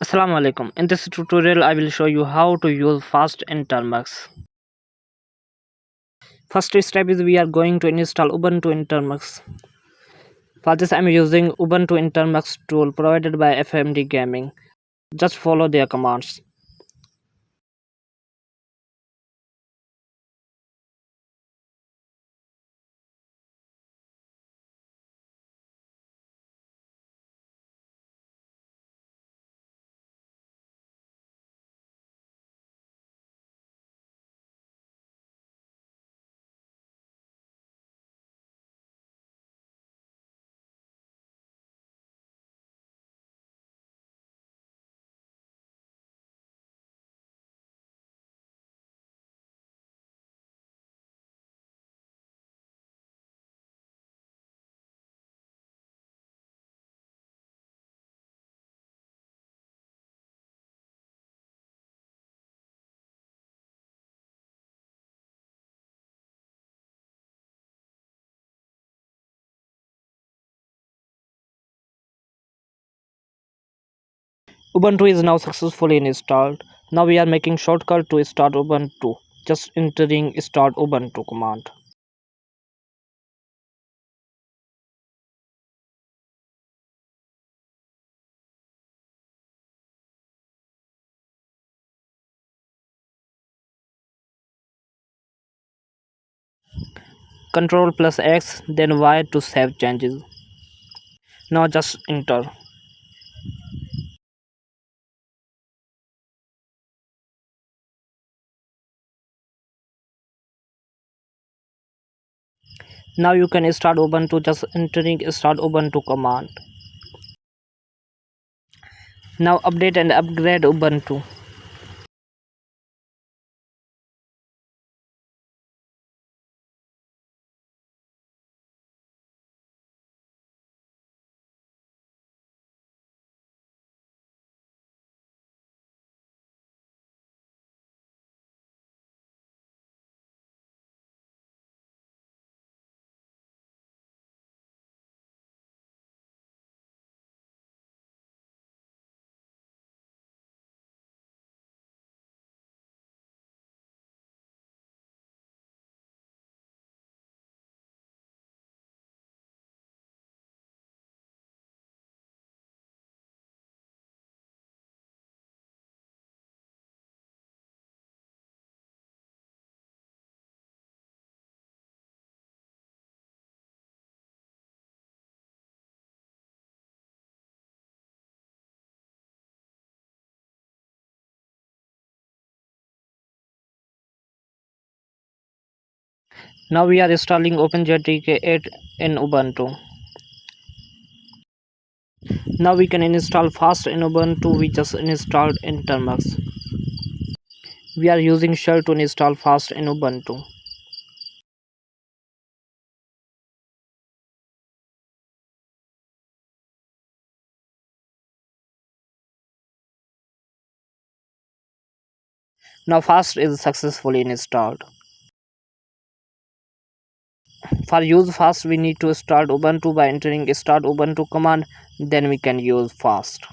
Assalamu alaikum. In this tutorial I will show you how to use fast in Termux. First step is we are going to install Ubuntu in Termux. For this I am using Ubuntu in Termux tool provided by FMD Gaming. Just follow their commands. Ubuntu is now successfully installed. Now we are making shortcut to start Ubuntu. Just entering start Ubuntu command. Control plus X then Y to save changes. Now just enter. Now you can start Ubuntu just entering start Ubuntu command. Now update and upgrade Ubuntu. Now we are installing OpenJDK 8 in Ubuntu. Now we can install fast in Ubuntu. We just installed in Termux. We are using shell to install fast in Ubuntu. Now fast is successfully installed. For use fast we need to start Ubuntu by entering start Ubuntu command, then we can use fast.